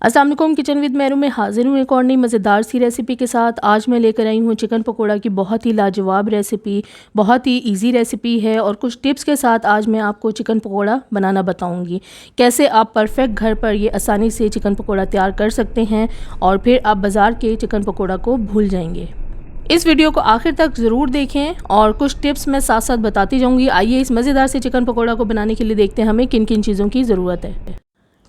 अस्सलाम वालेकुम, kitchen with Mehru में हाजिर हूँ एक और नई मज़ेदार सी रेसिपी के साथ। आज मैं लेकर आई हूँ चिकन पकोड़ा की बहुत ही लाजवाब रेसिपी। बहुत ही इजी रेसिपी है और कुछ टिप्स के साथ आज मैं आपको चिकन पकोड़ा बनाना बताऊँगी। कैसे आप परफेक्ट घर पर ये आसानी से चिकन पकोड़ा तैयार कर सकते हैं और फिर आप बाज़ार के चिकन पकोड़ा को भूल जाएंगे। इस वीडियो को आखिर तक ज़रूर देखें और कुछ टिप्स मैं साथ साथ बताती जाऊँगी। आइए इस मज़ेदार से चिकन पकोड़ा को बनाने के लिए देखते हैं हमें किन किन चीज़ों की ज़रूरत है।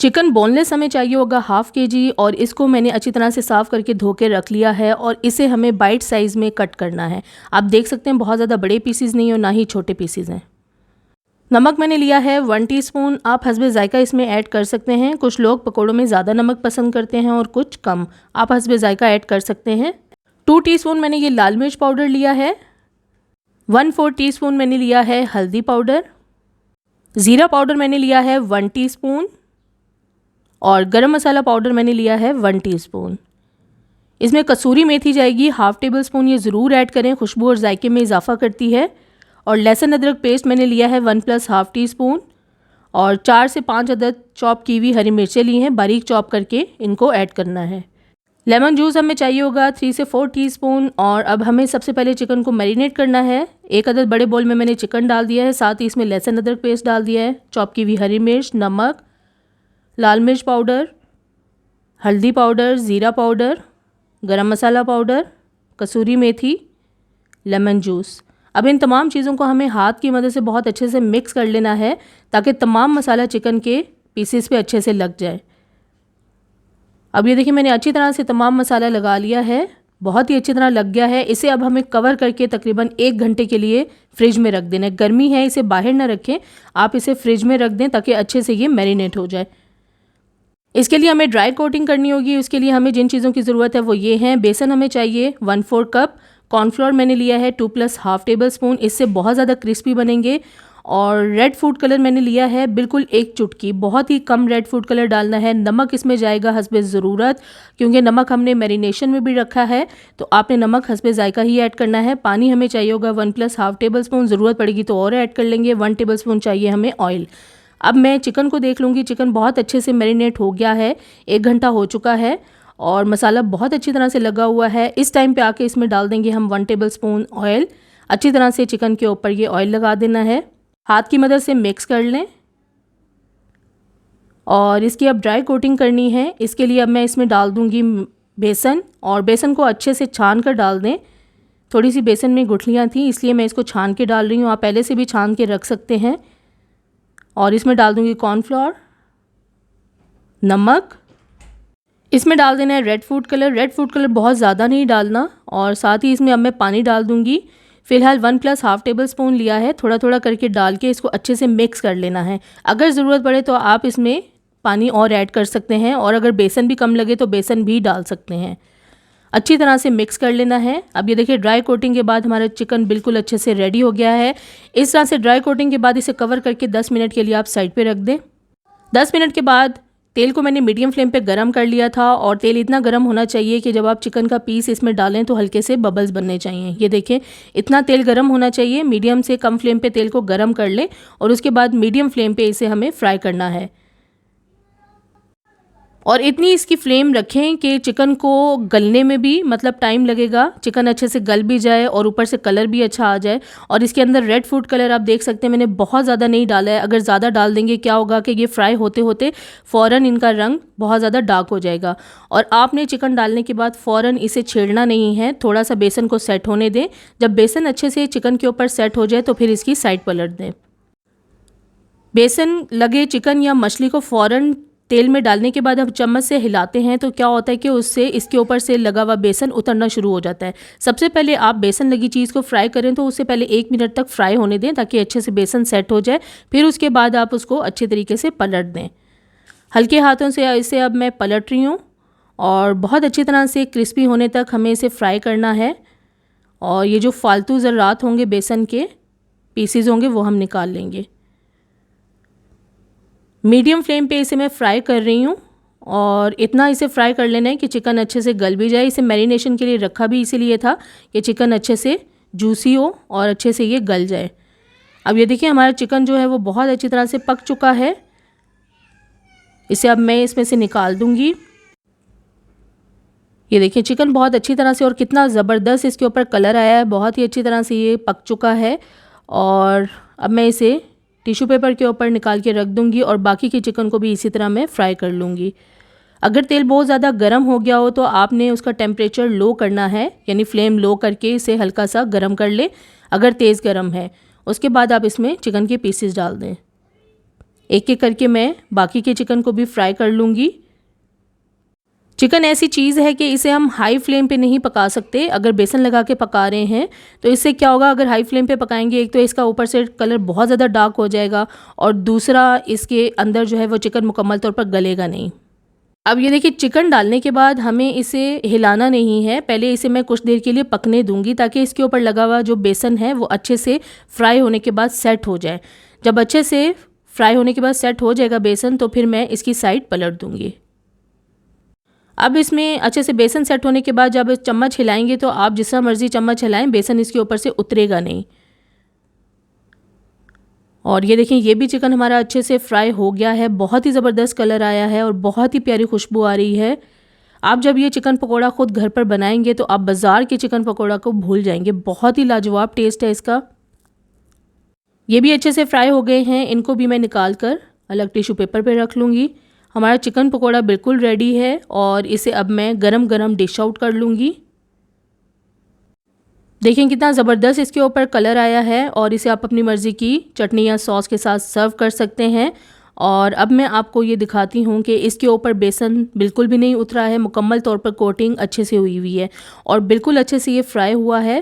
चिकन बोनलेस हमें चाहिए होगा हाफ़ केजी और इसको मैंने अच्छी तरह से साफ़ करके धो के रख लिया है और इसे हमें बाइट साइज़ में कट करना है। आप देख सकते हैं बहुत ज़्यादा बड़े पीसीज नहीं और ना ही छोटे पीसीज हैं। नमक मैंने लिया है 1 टीस्पून। आप हस्बे ज़ायका इसमें ऐड कर सकते हैं। कुछ लोग पकौड़ों में ज़्यादा नमक पसंद करते हैं और कुछ कम, आप हस्बे ज़ायका ऐड कर सकते हैं। 2 टीस्पून मैंने ये लाल मिर्च पाउडर लिया है। 1/4 टीस्पून मैंने लिया है हल्दी पाउडर। ज़ीरा पाउडर मैंने लिया है 1 टीस्पून और गरम मसाला पाउडर मैंने लिया है 1 टीस्पून। इसमें कसूरी मेथी जाएगी ½ टेबल स्पून, ये ज़रूर ऐड करें, खुशबू और जायके में इजाफा करती है। और लहसुन अदरक पेस्ट मैंने लिया है 1 + ½ टीस्पून और 4 से 5 अदद चॉप की हुई हरी मिर्चें ली हैं, बारीक चॉप करके इनको ऐड करना है। लेमन जूस हमें चाहिए होगा 3 से 4 टीस्पून। और अब हमें सबसे पहले चिकन को मैरिनेट करना है। एक अदद बड़े बोल में मैंने चिकन डाल दिया है, साथ ही इसमें लहसुन अदरक पेस्ट डाल दिया है, चॉप की हुई हरी मिर्च, नमक, लाल मिर्च पाउडर, हल्दी पाउडर, ज़ीरा पाउडर, गरम मसाला पाउडर, कसूरी मेथी, लेमन जूस। अब इन तमाम चीज़ों को हमें हाथ की मदद से बहुत अच्छे से मिक्स कर लेना है ताकि तमाम मसाला चिकन के पीसेस पे अच्छे से लग जाए। अब ये देखिए मैंने अच्छी तरह से तमाम मसाला लगा लिया है, बहुत ही अच्छी तरह लग गया है। इसे अब हमें कवर करके तकरीबन 1 घंटे के लिए फ्रिज में रख देना है। गर्मी है, इसे बाहर ना रखें, आप इसे फ्रिज में रख दें ताकि अच्छे से ये मैरिनेट हो जाए। इसके लिए हमें ड्राई कोटिंग करनी होगी। उसके लिए हमें जिन चीज़ों की ज़रूरत है वो ये हैं। बेसन हमें चाहिए 1/4 कप। कॉर्नफ्लोर मैंने लिया है 2 + ½ टेबल स्पून, इससे बहुत ज़्यादा क्रिस्पी बनेंगे। और रेड फूड कलर मैंने लिया है बिल्कुल 1 चुटकी, बहुत ही कम रेड फूड कलर डालना है। नमक इसमें जाएगा हस्बे ज़रूरत, क्योंकि नमक हमने मैरिनेशन में भी रखा है तो आपने नमक हस्बे ज़ायका ही ऐड करना है। पानी हमें चाहिए होगा 1 + ½ टेबल स्पून, ज़रूरत पड़ेगी तो और ऐड कर लेंगे। 1 टेबल स्पून चाहिए हमें ऑयल। अब मैं चिकन को देख लूँगी, चिकन बहुत अच्छे से मैरिनेट हो गया है, 1 घंटा हो चुका है और मसाला बहुत अच्छी तरह से लगा हुआ है। इस टाइम पे आके इसमें डाल देंगे हम 1 टेबल स्पून ऑयल। अच्छी तरह से चिकन के ऊपर ये ऑयल लगा देना है, हाथ की मदद से मिक्स कर लें और इसकी अब ड्राई कोटिंग करनी है। इसके लिए अब मैं इसमें डाल दूँगी बेसन और बेसन को अच्छे से छान कर डाल दें। थोड़ी सी बेसन में गुठलियाँ थी इसलिए मैं इसको छान के डाल रही हूँ, आप पहले से भी छान के रख सकते हैं। और इसमें डाल दूँगी कॉर्नफ्लोर, नमक, इसमें डाल देना है red food colour. Red food colour बहुत ज़्यादा नहीं डालना और साथ ही इसमें अब मैं पानी डाल दूँगी। फ़िलहाल 1 + ½ टेबल स्पून लिया है, थोड़ा थोड़ा करके डाल के इसको अच्छे से मिक्स कर लेना है। अगर ज़रूरत पड़े तो आप इसमें पानी और ऐड कर सकते हैं और अगर बेसन भी कम लगे तो बेसन भी डाल सकते हैं। अच्छी तरह से मिक्स कर लेना है। अब ये देखिए ड्राई कोटिंग के बाद हमारा चिकन बिल्कुल अच्छे से रेडी हो गया है। इस तरह से ड्राई कोटिंग के बाद इसे कवर करके 10 मिनट के लिए आप साइड पे रख दें। 10 मिनट के बाद तेल को मैंने मीडियम फ्लेम पे गरम कर लिया था और तेल इतना गरम होना चाहिए कि जब आप चिकन का पीस इसमें डालें तो हल्के से बबल्स बनने चाहिए। ये देखें इतना तेल गरम होना चाहिए। मीडियम से कम फ्लेम पे तेल को गरम कर लें और उसके बाद मीडियम फ्लेम पे इसे हमें फ्राई करना है और इतनी इसकी फ्लेम रखें कि चिकन को गलने में भी मतलब टाइम लगेगा, चिकन अच्छे से गल भी जाए और ऊपर से कलर भी अच्छा आ जाए। और इसके अंदर रेड फूड कलर आप देख सकते हैं मैंने बहुत ज़्यादा नहीं डाला है। अगर ज़्यादा डाल देंगे क्या होगा कि ये फ्राई होते होते फ़ौरन इनका रंग बहुत ज़्यादा डार्क हो जाएगा। और आपने चिकन डालने के बाद फ़ौरन इसे छेड़ना नहीं है, थोड़ा सा बेसन को सेट होने दें। जब बेसन अच्छे से चिकन के ऊपर सेट हो जाए तो फिर इसकी साइड पलट दें। बेसन लगे चिकन या मछली को फ़ौरन तेल में डालने के बाद हम चम्मच से हिलाते हैं तो क्या होता है कि उससे इसके ऊपर से लगा हुआ बेसन उतरना शुरू हो जाता है। सबसे पहले आप बेसन लगी चीज़ को फ्राई करें तो उससे पहले 1 मिनट तक फ्राई होने दें ताकि अच्छे से बेसन सेट हो जाए। फिर उसके बाद आप उसको अच्छे तरीके से पलट दें। हल्के हाथों से इसे अब मैं पलट रही हूँ और बहुत अच्छी तरह से क्रिस्पी होने तक हमें इसे फ्राई करना है। और ये जो फालतू ज़र्रात होंगे, बेसन के पीसीज होंगे, वो हम निकाल लेंगे। मीडियम फ्लेम पे इसे मैं फ्राई कर रही हूँ और इतना इसे फ्राई कर लेना है कि चिकन अच्छे से गल भी जाए। इसे मैरिनेशन के लिए रखा भी इसीलिए था कि चिकन अच्छे से जूसी हो और अच्छे से ये गल जाए। अब ये देखिए हमारा चिकन जो है वो बहुत अच्छी तरह से पक चुका है। इसे अब मैं इसमें से निकाल दूँगी ये देखिए चिकन बहुत अच्छी तरह से और कितना ज़बरदस्त इसके ऊपर कलर आया है, बहुत ही अच्छी तरह से ये पक चुका है। और अब मैं इसे टिश्यू पेपर के ऊपर निकाल के रख दूंगी और बाकी के चिकन को भी इसी तरह मैं फ्राई कर लूँगी। अगर तेल बहुत ज़्यादा गर्म हो गया हो तो आपने उसका टेम्परेचर लो करना है, यानी फ्लेम लो करके इसे हल्का सा गर्म कर ले। अगर तेज़ गर्म है उसके बाद आप इसमें चिकन के पीसेस डाल दें। एक एक करके मैं बाकी के चिकन को भी फ्राई कर लूँगी। चिकन ऐसी चीज़ है कि इसे हम हाई फ्लेम पे नहीं पका सकते। अगर बेसन लगा के पका रहे हैं तो इससे क्या होगा, अगर हाई फ्लेम पे पकाएंगे एक तो इसका ऊपर से कलर बहुत ज़्यादा डार्क हो जाएगा और दूसरा इसके अंदर जो है वो चिकन मुकम्मल तौर पर गलेगा नहीं। अब ये देखिए चिकन डालने के बाद हमें इसे हिलाना नहीं है, पहले इसे मैं कुछ देर के लिए पकने दूंगी ताकि इसके ऊपर लगा हुआ जो बेसन है वो अच्छे से फ्राई होने के बाद सेट हो जाए। जब अच्छे से फ्राई होने के बाद सेट हो जाएगा बेसन तो फिर मैं इसकी साइड पलट दूंगी। अब इसमें अच्छे से बेसन सेट होने के बाद जब चम्मच हिलाएंगे तो आप जितना मर्जी चम्मच हिलाएं, बेसन इसके ऊपर से उतरेगा नहीं। और ये देखें ये भी चिकन हमारा अच्छे से फ्राई हो गया है, बहुत ही ज़बरदस्त कलर आया है और बहुत ही प्यारी खुशबू आ रही है। आप जब ये चिकन पकोड़ा ख़ुद घर पर बनाएंगे तो आप बाज़ार के चिकन पकोड़ा को भूल जाएंगे, बहुत ही लाजवाब टेस्ट है इसका। ये भी अच्छे से फ्राई हो गए हैं, इनको भी मैं निकाल कर अलग टिश्यू पेपर पर रख लूँगी। हमारा चिकन पकोड़ा बिल्कुल रेडी है और इसे अब मैं गरम गरम डिश आउट कर लूँगी। देखें कितना ज़बरदस्त इसके ऊपर कलर आया है और इसे आप अपनी मर्ज़ी की चटनी या सॉस के साथ सर्व कर सकते हैं। और अब मैं आपको ये दिखाती हूँ कि इसके ऊपर बेसन बिल्कुल भी नहीं उतरा है, मुकम्मल तौर पर कोटिंग अच्छे से हुई हुई है और बिल्कुल अच्छे से ये फ्राई हुआ है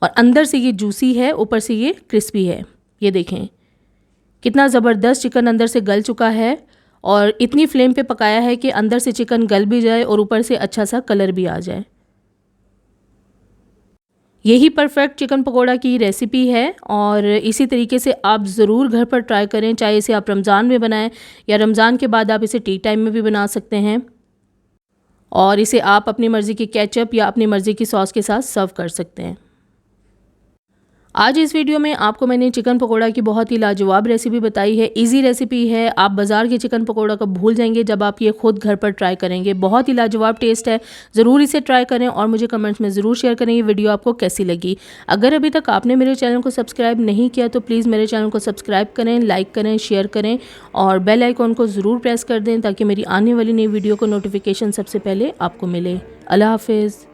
और अंदर से ये जूसी है, ऊपर से ये क्रिस्पी है। ये देखें कितना ज़बरदस्त चिकन अंदर से गल चुका है और इतनी फ्लेम पे पकाया है कि अंदर से चिकन गल भी जाए और ऊपर से अच्छा सा कलर भी आ जाए। यही परफेक्ट चिकन पकोड़ा की रेसिपी है और इसी तरीके से आप ज़रूर घर पर ट्राई करें, चाहे इसे आप रमज़ान में बनाएं या रमज़ान के बाद आप इसे टी टाइम में भी बना सकते हैं और इसे आप अपनी मर्ज़ी की केचप या अपनी मर्ज़ी की सॉस के साथ सर्व कर सकते हैं। आज इस वीडियो में आपको मैंने चिकन पकोड़ा की बहुत ही लाजवाब रेसिपी बताई है, इजी रेसिपी है। आप बाज़ार के चिकन पकोड़ा को भूल जाएंगे जब आप ये खुद घर पर ट्राई करेंगे। बहुत ही लाजवाब टेस्ट है, ज़रूर इसे ट्राई करें और मुझे कमेंट्स में ज़रूर शेयर करें ये वीडियो आपको कैसी लगी। अगर अभी तक आपने मेरे चैनल को सब्सक्राइब नहीं किया तो प्लीज़ मेरे चैनल को सब्सक्राइब करें, लाइक करें, शेयर करें और बेल आइकॉन को ज़रूर प्रेस कर दें ताकि मेरी आने वाली नई वीडियो को नोटिफिकेशन सबसे पहले आपको मिले। अल्लाह हाफिज़।